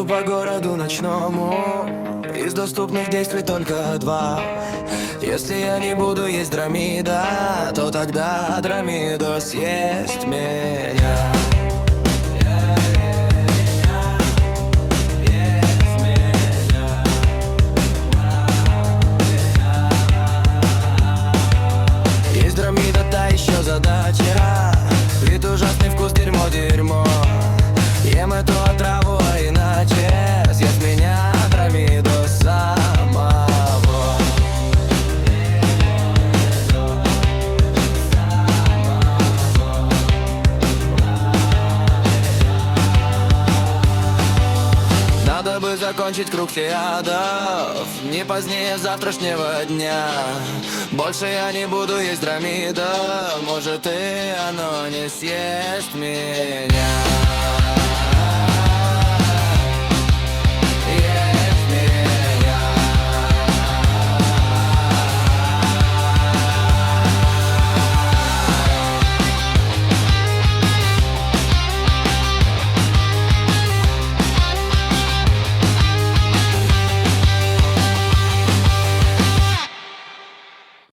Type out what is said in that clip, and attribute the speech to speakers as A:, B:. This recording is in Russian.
A: Иду по городу ночному, из доступных действий только два. Если я не буду есть дромида, то тогда дромида съест меня. Есть дромида, та еще задача, вид ужасный, вкус дерьмо, дерьмо. Ем эту отраву, а иначе съест меня дромида самого. Надо бы закончить круг ядов не позднее завтрашнего дня. Больше я не буду есть дромида, может и оно не съест меня.